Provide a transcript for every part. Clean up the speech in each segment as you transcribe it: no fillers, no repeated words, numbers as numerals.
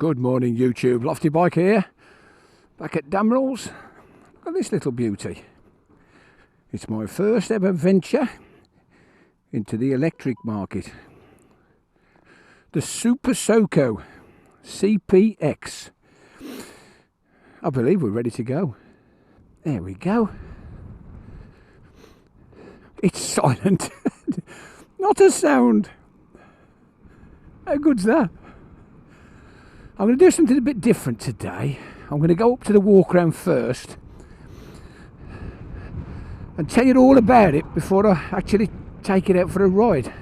Good morning YouTube, Lofty Biker here, back at Damerells. Look at this little beauty. It's my first ever venture into the electric market. The Super So Co CPX. I believe we're ready to go. There we go. It's silent. Not a sound. How good's that? I'm going to do something a bit different today. I'm going to go up to the walk around first and tell you all about it before I actually take it out for a ride.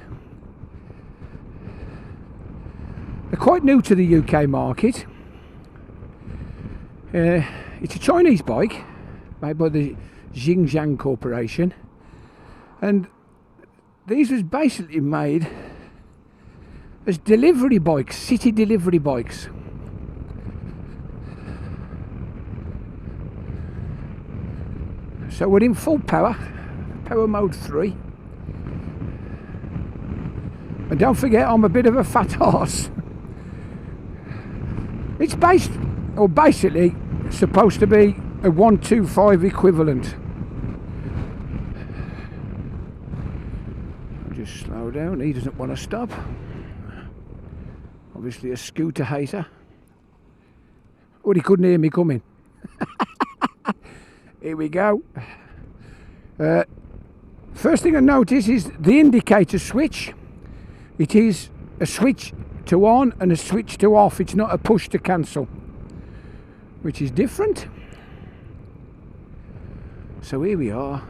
They're quite new to the UK market. It's a Chinese bike made by the Xinjiang Corporation, and these was basically made as delivery bikes, city delivery bikes. So we're in full power mode 3. And don't forget, I'm a bit of a fat horse. It's basically supposed to be a 125 equivalent. I'll just slow down, he doesn't want to stop. Obviously a scooter hater. Oh, he couldn't hear me coming. Here we go. First thing I notice is the indicator switch. It is a switch to on and a switch to off. It's not a push to cancel, which is different. So here we are.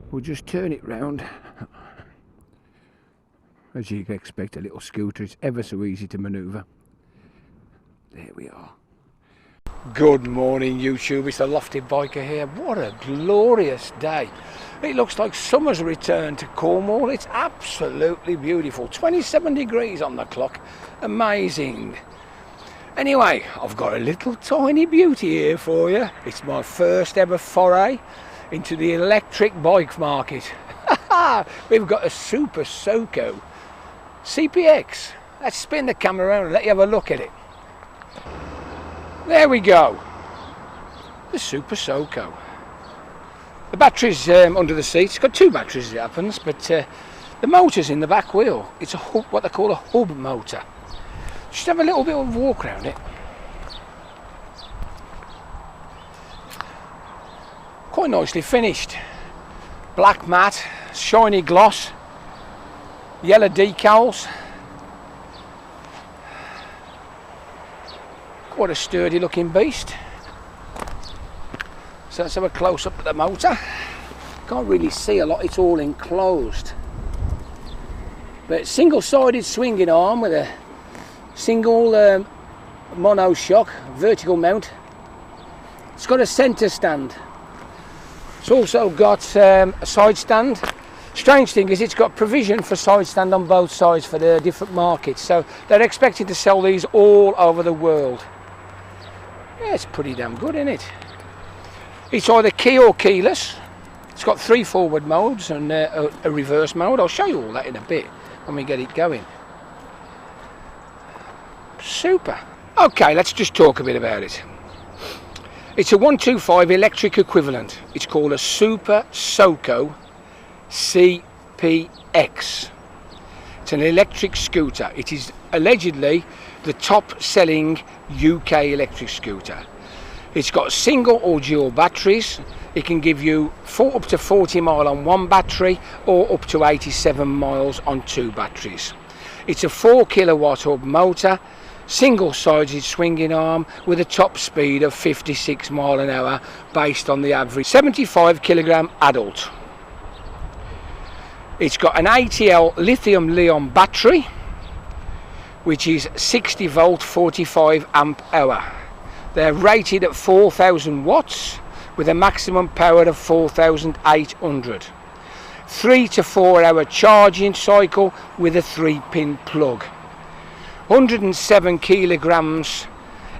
We'll just turn it round. As you can expect, a little scooter, it's ever so easy to manoeuvre. There we are. Good morning YouTube, it's the Lofty Biker here. What a glorious day. It looks like summer's returned to Cornwall. It's absolutely beautiful. 27 degrees on the clock. Amazing. Anyway, I've got a little tiny beauty here for you. It's my first ever foray into the electric bike market. We've got a Super So Co CPX. Let's spin the camera around and let you have a look at it. There we go. The Super So Co. The battery's under the seat. It's got 2 batteries as it happens, but the motor's in the back wheel. It's a hub, what they call a hub motor. Just have a little bit of a walk around it. Quite nicely finished. Black matte, shiny gloss, yellow decals. Quite a sturdy looking beast. So let's have a close up at the motor. Can't really see a lot, it's all enclosed. But single-sided swinging arm with a single mono shock, vertical mount. It's got a centre stand. It's also got a side stand. Strange thing is it's got provision for side stand on both sides for the different markets. So they're expecting to sell these all over the world. Yeah, it's pretty damn good, isn't it? It's either key or keyless. It's got 3 forward modes and a reverse mode. I'll show you all that in a bit when we get it going. Super. Okay, let's just talk a bit about it. It's a 125 electric equivalent. It's called a Super So Co CPX. It's an electric scooter. It is allegedly the top selling UK electric scooter. It's got single or dual batteries. It can give you up to 40 miles on 1 battery or up to 87 miles on 2 batteries. It's a 4 kilowatt hub motor, single sided swinging arm with a top speed of 56 miles an hour based on the average 75 kilogram adult. It's got an ATL lithium-ion battery, which is 60 volt 45 amp hour. They're rated at 4,000 watts with a maximum power of 4,800. 3 to 4 hour charging cycle with a 3-pin plug. 107 kilograms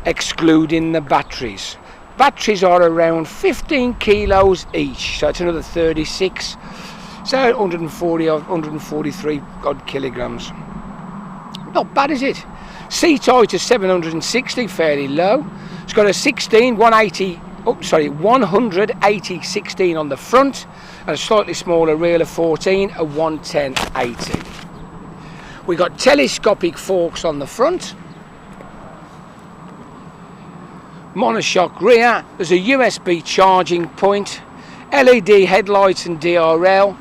excluding the batteries. Batteries are around 15 kilos each, so it's another 36. So 140 or 143 odd kilograms. Not bad, is it? Seat height is 760, fairly low. It's got a 180/16 on the front, and a slightly smaller reel of 14, a 110/80. We got telescopic forks on the front, monoshock rear. There's a USB charging point, LED headlights and DRL,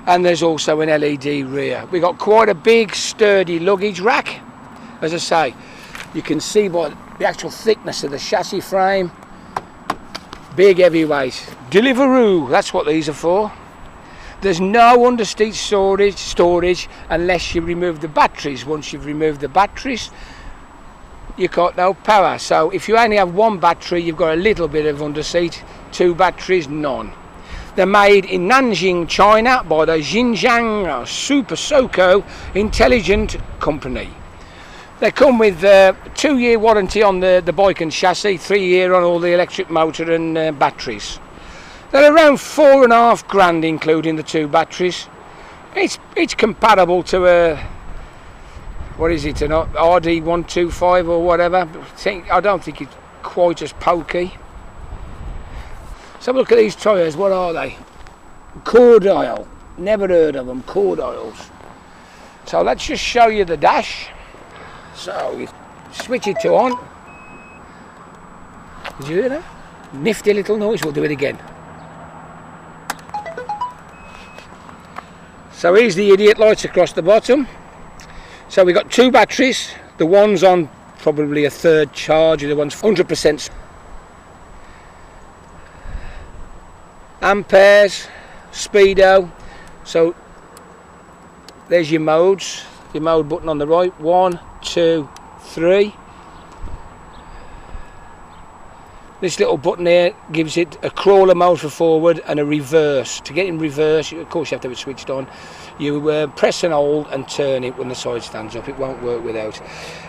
and there's also an LED rear. We got quite a big sturdy luggage rack. As I say, you can see by the actual thickness of the chassis frame, big heavyweight. Deliveroo, that's what these are for. There's no underseat storage unless you remove the batteries. Once you've removed the batteries, you've got no power. So if you only have one battery, you've got a little bit of underseat. 2 batteries, none. They're made in Nanjing, China by the Xinjiang Super So Co Intelligent Company. They come with a 2-year warranty on the bike and chassis, 3-year on all the electric motor and batteries. They're around 4.5 grand including the 2 batteries. It's comparable to a, what is it, an RD125 or whatever. I don't think it's quite as pokey. So look at these tyres, what are they? Cordial, never heard of them, Cordials. So let's just show you the dash. So you switch it to on. Did you hear that? Nifty little noise, we'll do it again. So here's the idiot lights across the bottom. So we've got 2 batteries. The one's on probably a 3rd charge, the one's 100%. Amperes, speedo. So there's your modes, your mode button on the right. 1, 2, 3. This little button here gives it a crawler mode for forward and a reverse. To get in reverse, of course you have to have it switched on. You press and hold and turn it when the side stands up. It won't work without.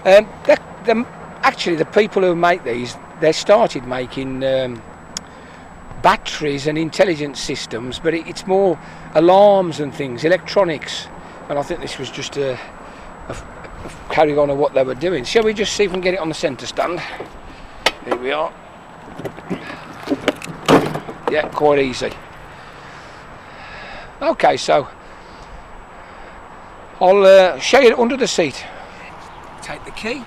Actually, the people who make these, they started making batteries and intelligent systems, but it's more alarms and things, electronics. And I think this was just a carry on of what they were doing. Shall we just see if we can get it on the centre stand? Here we are. Yeah, quite easy. Okay, so I'll show you under the seat. Take the key,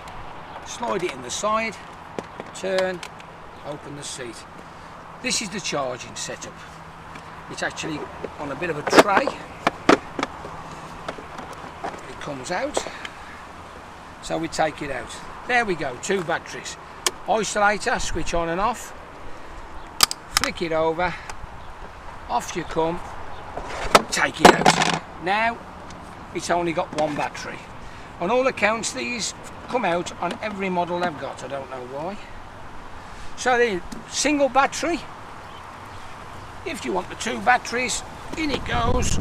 slide it in the side, turn, open the seat. This is the charging setup. It's actually on a bit of a tray. It comes out, so we take it out. There we go, 2 batteries. Isolator, switch on and off. Flick it over, off you come, take it out. Now it's only got 1 battery. On all accounts these come out on every model they've got, I don't know why. So the single battery, if you want the 2 batteries, in it goes.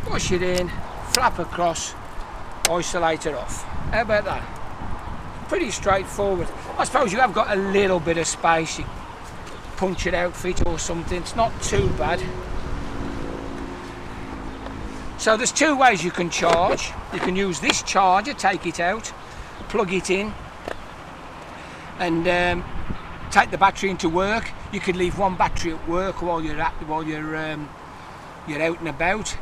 Push it in, flap across, isolator off. How about that? Pretty straightforward. I suppose you have got a little bit of space, you punch it out fit or something, it's not too bad. So there's 2 ways you can charge. You can use this charger, take it out, plug it in, and take the battery into work. You could leave 1 battery at work while you're out and about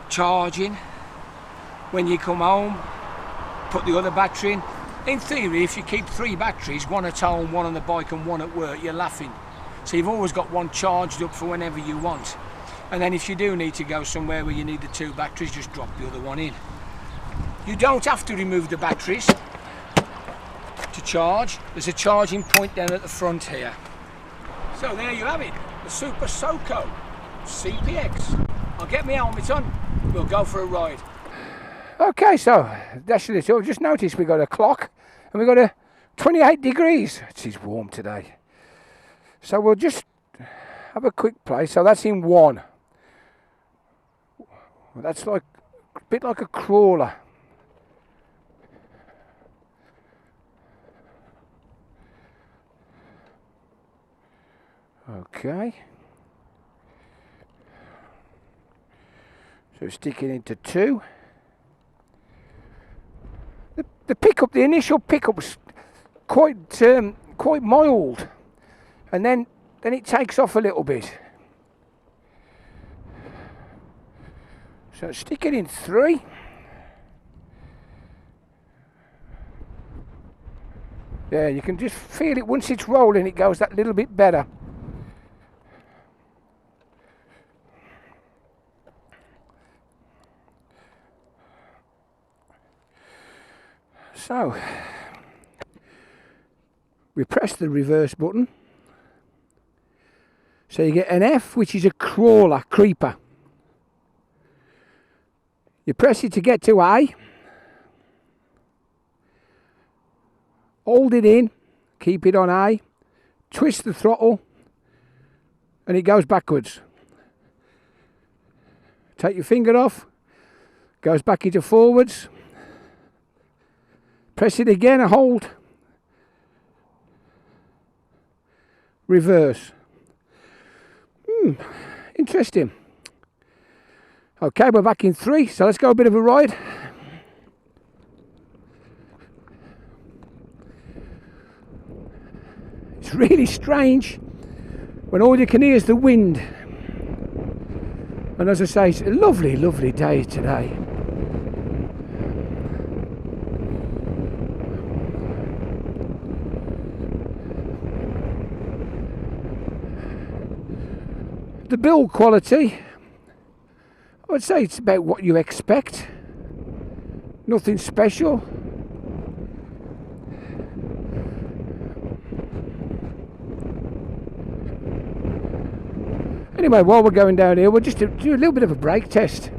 charging. When you come home, put the other battery in. In theory, if you keep 3 batteries, 1 at home, 1 on the bike and 1 at work, you're laughing. So you've always got 1 charged up for whenever you want. And then if you do need to go somewhere where you need the 2 batteries, just drop the other one in. You don't have to remove the batteries to charge. There's a charging point down at the front here. So there you have it, the Super So Co CPX. I'll get my helmet on, we'll go for a ride. Okay, so that's it. I've just noticed we got a clock and we got a 28 degrees. It is warm today. So we'll just have a quick play. So that's in 1. That's like a bit like a crawler. Okay. So stick it into 2. The pickup, the initial pickup's quite mild, and then it takes off a little bit. So stick it in 3. Yeah, you can just feel it once it's rolling, it goes that little bit better. So we press the reverse button. So you get an F, which is a creeper. You press it to get to A. Hold it in, keep it on A, twist the throttle, and it goes backwards. Take your finger off, goes back into forwards. Press it again and hold. Reverse. Interesting. Okay, we're back in 3, so let's go a bit of a ride. It's really strange when all you can hear is the wind. And as I say, it's a lovely, lovely day today. The build quality, I would say it's about what you expect. Nothing special. Anyway, while we're going down here, we'll just do a little bit of a brake test.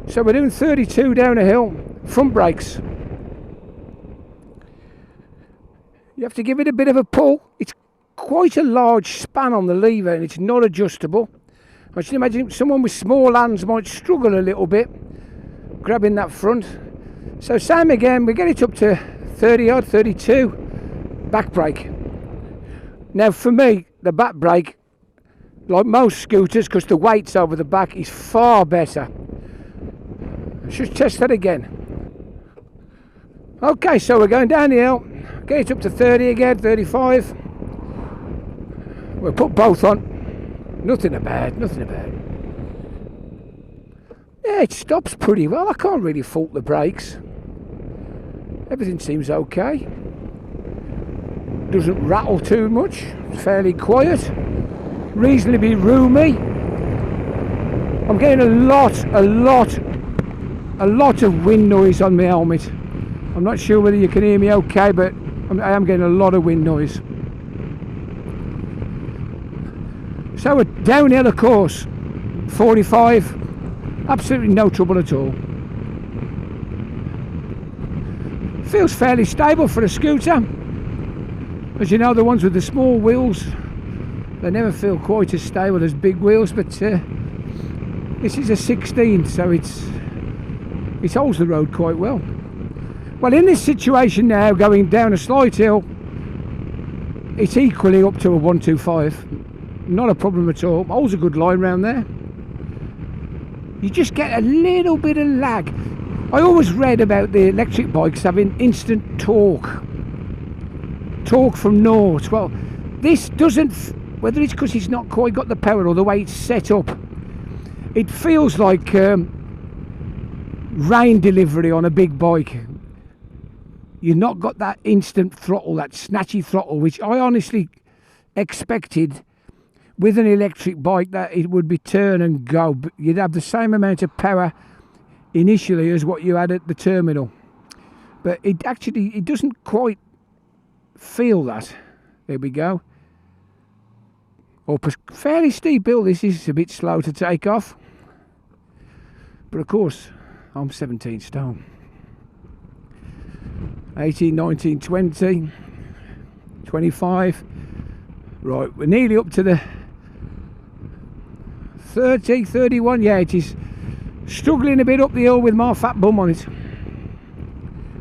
So we're doing 32 down a hill, front brakes. You have to give it a bit of a pull. It's quite a large span on the lever and it's not adjustable. I should imagine someone with small hands might struggle a little bit grabbing that front. So same again, we get it up to 30 odd, 32, back brake. Now for me, the back brake, like most scooters, because the weight's over the back, is far better. Let's just test that again. Okay, so we're going down the hill, get it up to 30 again, 35. We'll put both on. Nothing bad, nothing bad. Yeah, it stops pretty well. I can't really fault the brakes. Everything seems okay. Doesn't rattle too much. It's fairly quiet. Reasonably roomy. I'm getting a lot of wind noise on my helmet. I'm not sure whether you can hear me okay, but I am getting a lot of wind noise. So we're downhill, of course, 45, absolutely no trouble at all. Feels fairly stable for a scooter. As you know, the ones with the small wheels, they never feel quite as stable as big wheels, but this is a 16, so it holds the road quite well. Well, in this situation now, going down a slight hill, it's equally up to a 125. Not a problem at all. Holds a good line round there. You just get a little bit of lag. I always read about the electric bikes having instant torque from naught. Well, this doesn't, whether it's because it's not quite got the power or the way it's set up, it feels like rain delivery on a big bike. You've not got that instant throttle, that snatchy throttle, which I honestly expected with an electric bike, that it would be turn and go. You'd have the same amount of power initially as what you had at the terminal, but it doesn't quite feel that. There we go. Up a fairly steep hill. This is a bit slow to take off, but of course I'm 17 stone. 18, 19, 20, 25. Right, we're nearly up to the 30, 31, yeah, it is struggling a bit up the hill with my fat bum on it.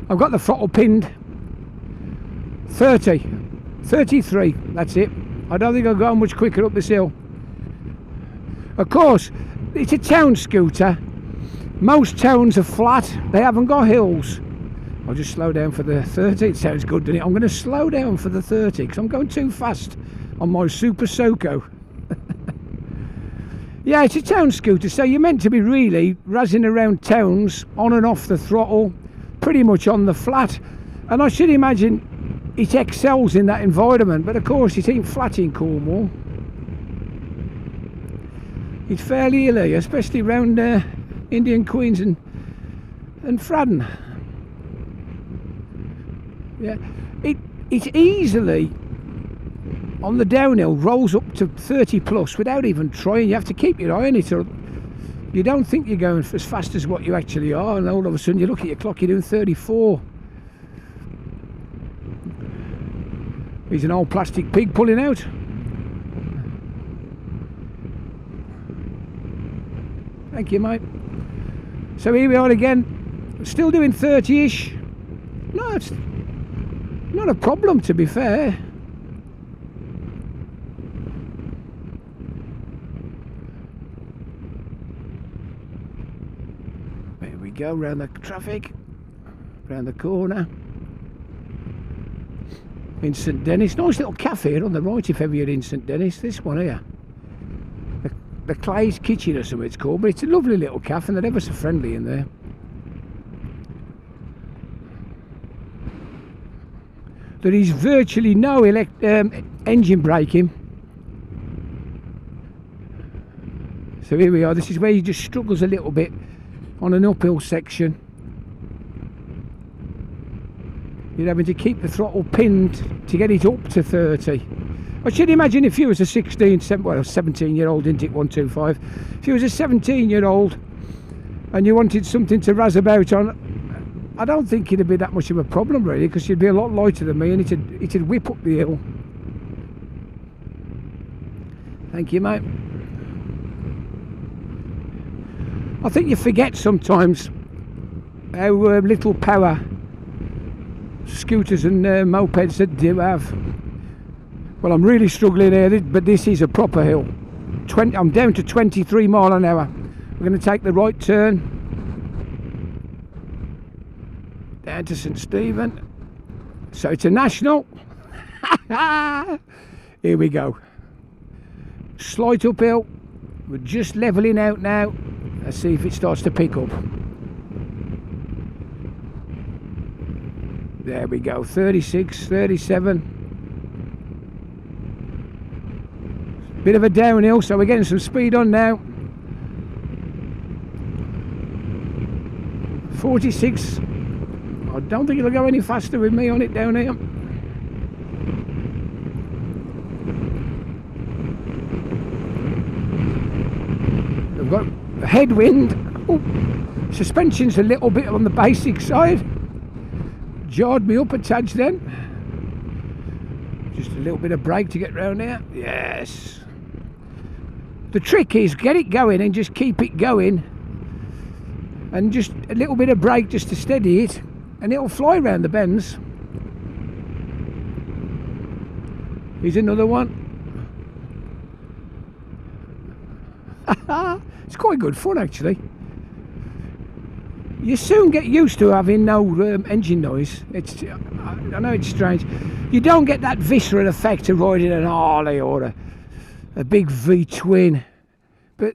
I've got the throttle pinned. 30, 33, that's it. I don't think I'll go much quicker up this hill. Of course, it's a town scooter, Most towns are flat, they haven't got hills. I'll just slow down for the 30. It sounds good, doesn't it? I'm going to slow down for the 30 because I'm going too fast on my Super So Co. Yeah, it's a town scooter, so you're meant to be really razzing around towns on and off the throttle, pretty much on the flat. And I should imagine it excels in that environment, but of course it ain't flat in Cornwall. It's fairly hilly, especially around Indian Queens and Fradden. Yeah, it easily on the downhill rolls up to 30 plus without even trying. You have to keep your eye on it, or you don't think you're going as fast as what you actually are, and all of a sudden you look at your clock, you're doing 34. He's an old plastic pig pulling out. Thank you, mate. So here we are again, still doing 30-ish. No, it's not a problem, to be fair. There we go, round the traffic, round the corner. In St Dennis, nice little cafe on the right if ever you're in St Dennis. This one here, the Clay's Kitchen or something it's called, but it's a lovely little cafe and they're ever so friendly in there. There is virtually no engine braking. So here we are, this is where he just struggles a little bit on an uphill section. You're having to keep the throttle pinned to get it up to 30. I should imagine if you was a 17-year-old, isn't it, 125? If you was a 17-year-old and you wanted something to razz about on, I don't think it'd be that much of a problem really, because you'd be a lot lighter than me and it'd whip up the hill. Thank you, mate. I think you forget sometimes how little power scooters and mopeds that do have. Well, I'm really struggling here, but this is a proper hill. I'm down to 23 mile an hour. We're going to take the right turn down to St Stephen. So it's a national. Here we go. Slight uphill. We're just levelling out now. Let's see if it starts to pick up. There we go, 36, 37. Bit of a downhill, so we're getting some speed on now. 46. I don't think it'll go any faster with me on it down here. We've got a headwind. Ooh, suspension's a little bit on the basic side. Jarred me up a touch then. Just a little bit of brake to get round here. Yes. The trick is get it going and just keep it going, and just a little bit of brake just to steady it, and it'll fly round the bends. Here's another one. It's quite good fun actually. You soon get used to having no engine noise. I know it's strange. You don't get that visceral effect of riding an Harley or a big V-twin, but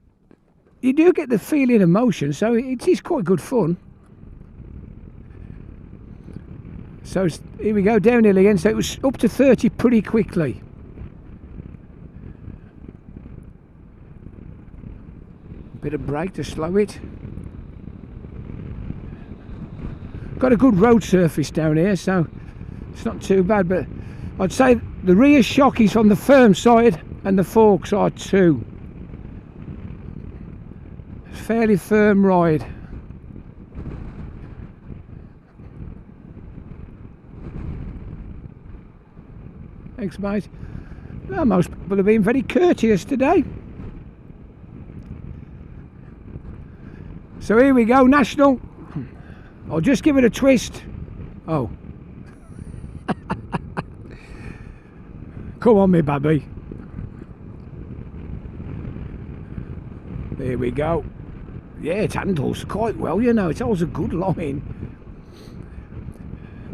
you do get the feeling of motion, so it is quite good fun. So here we go, downhill again. So it was up to 30 pretty quickly. Bit of brake to slow it. Got a good road surface down here, so it's not too bad, but I'd say the rear shock is on the firm side and the forks are too. Fairly firm ride. Thanks, mate. Well, most people have been very courteous today. So here we go, national. I'll just give it a twist. Oh. Come on, me baby. There we go. Yeah, it handles quite well, you know. It holds a good line.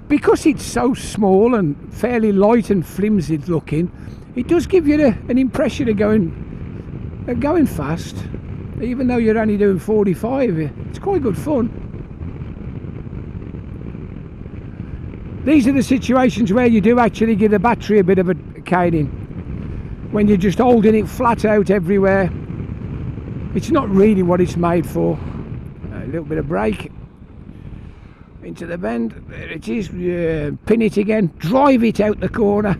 Because it's so small and fairly light and flimsy looking, it does give you an impression of going fast. Even though you're only doing 45, it's quite good fun. These are the situations where you do actually give the battery a bit of a caning. When you're just holding it flat out everywhere, it's not really what it's made for. A little bit of brake into the bend. There it is. Pin it again. Drive it out the corner.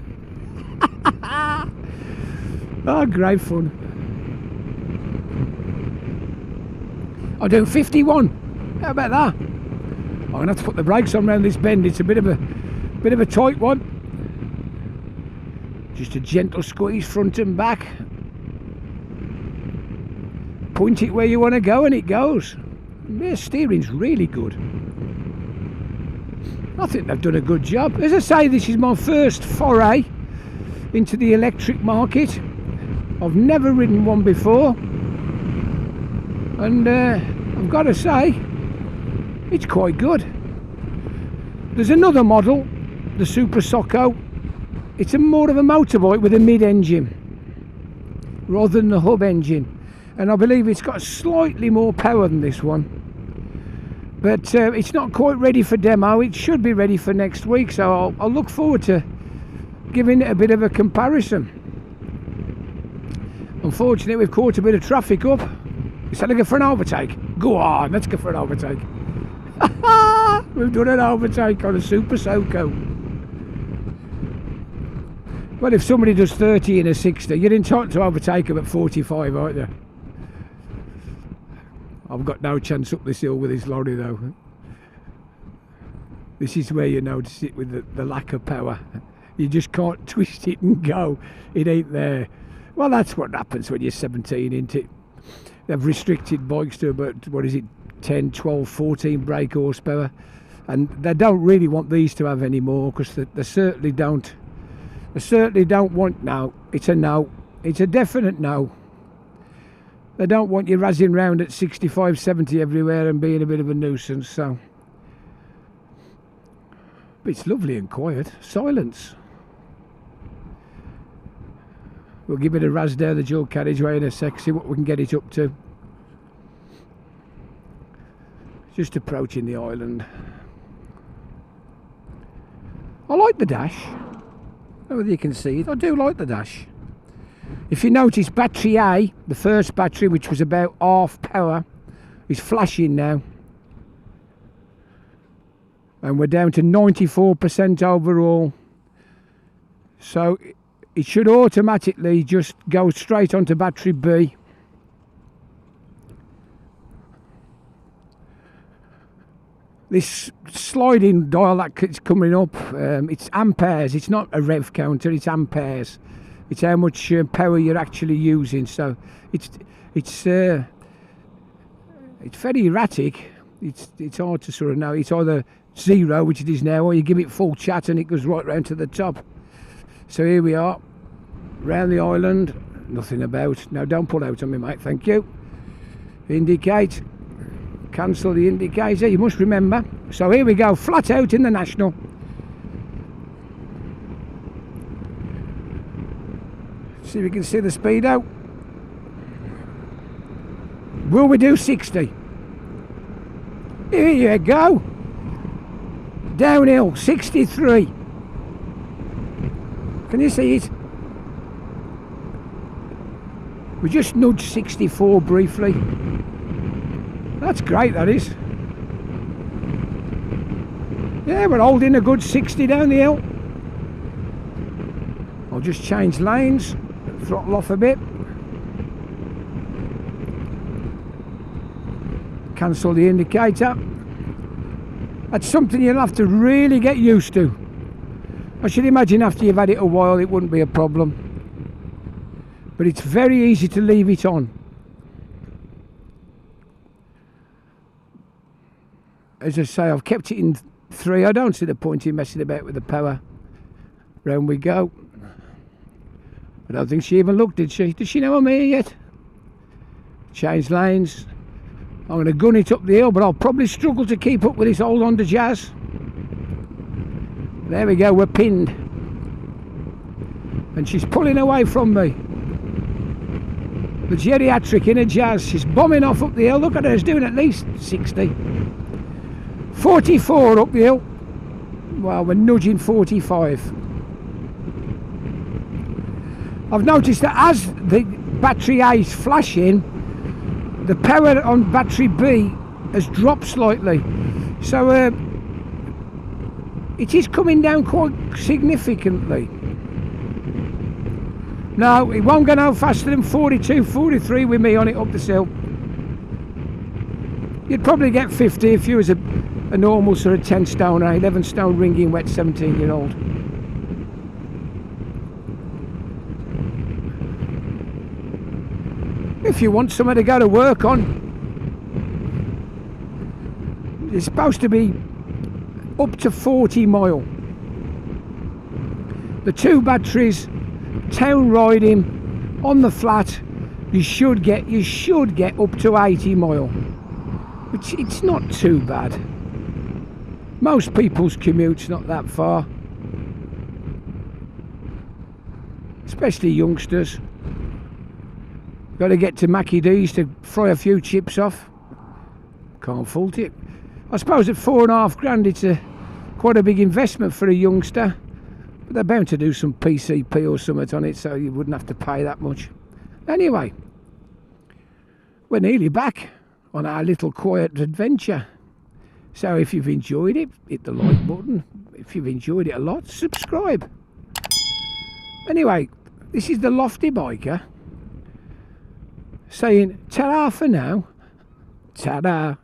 Oh, great fun. I'm doing 51. How about that? I'm gonna have to put the brakes on around this bend. It's a bit of a tight one. Just a gentle squeeze front and back. Point it where you want to go and it goes. The steering's really good. I think they've done a good job. As I say, this is my first foray into the electric market. I've never ridden one before, and I've got to say, it's quite good. There's another model, the Super So Co. It's more of a motorbike with a mid-engine rather than a hub engine, and I believe it's got slightly more power than this one, but it's not quite ready for demo. It should be ready for next week, so I'll look forward to giving it a bit of a comparison. Unfortunately, we've caught a bit of traffic up. Is that looking for an overtake? Go on, let's go for an overtake. We've done an overtake on a Super So Co. Well, if somebody does 30 in a 60, you're entitled to overtake them at 45, aren't you? I've got no chance up this hill with this lorry though. This is where you notice it with the lack of power. You just can't twist it and go. It ain't there. Well, that's what happens when you're 17, isn't it? They've restricted bikes to about, what is it, 10, 12, 14 brake horsepower. And they don't really want these to have any more, because they certainly don't. They certainly don't want no. It's a no. It's a definite no. They don't want you razzing round at 65, 70 everywhere and being a bit of a nuisance, so. But it's lovely and quiet. Silence. We'll give it a razz down the dual carriageway in a sec, see what we can get it up to. Just approaching the island. I like the dash. I don't know whether you can see it. I do like the dash. If you notice, battery A, the first battery, which was about half power, is flashing now. And we're down to 94% overall. So it should automatically just go straight onto battery B. This sliding dial that's coming up, it's amperes. It's not a rev counter, it's amperes. It's how much power you're actually using. So it's very erratic. It's hard to sort of know. It's either 0, which it is now, or you give it full chat and it goes right round to the top. So here we are, round the island. Nothing about. Now don't pull out on me, mate. Thank you. Indicate. Cancel the indicator, you must remember. So here we go, flat out in the National. See if we can see the speed out. Will we do 60? Here you go. Downhill, 63. Can you see it? We just nudged 64 briefly. That's great, that is. Yeah, we're holding a good 60 down the hill. I'll just change lanes, throttle off a bit. Cancel the indicator. That's something you'll have to really get used to. I should imagine after you've had it a while it wouldn't be a problem. But it's very easy to leave it on. As I say, I've kept it in 3. I don't see the point in messing about with the power. Round we go. I don't think she even looked, did she? Does she know I'm here yet? Change lanes. I'm going to gun it up the hill, but I'll probably struggle to keep up with this old Honda Jazz. There we go, we're pinned. And she's pulling away from me. The geriatric in a Jazz, she's bombing off up the hill. Look at her, she's doing at least 60. 44 up the hill. Well, we're nudging 45. I've noticed that as the battery A is flashing, the power on battery B has dropped slightly. So it is coming down quite significantly. No, it won't go no faster than 42, 43 with me on it up the hill. You'd probably get 50 if you was a normal sort of 10 stone or 11 stone ringing wet 17-year-old. If you want somewhere to go to work on, it's supposed to be up to 40 mile. The two batteries, town riding on the flat, you should get up to 80 mile, which it's not too bad. Most people's commute's not that far, especially youngsters. Got to get to Mackie D's to fry a few chips off. Can't fault it. I suppose at £4.5 grand it's quite a big investment for a youngster, but they're bound to do some PCP or something on it, so you wouldn't have to pay that much. Anyway, we're nearly back on our little quiet adventure. So if you've enjoyed it, hit the like button. If you've enjoyed it a lot, subscribe. Anyway, this is the Lofty Biker saying ta-ra for now. Ta-ra.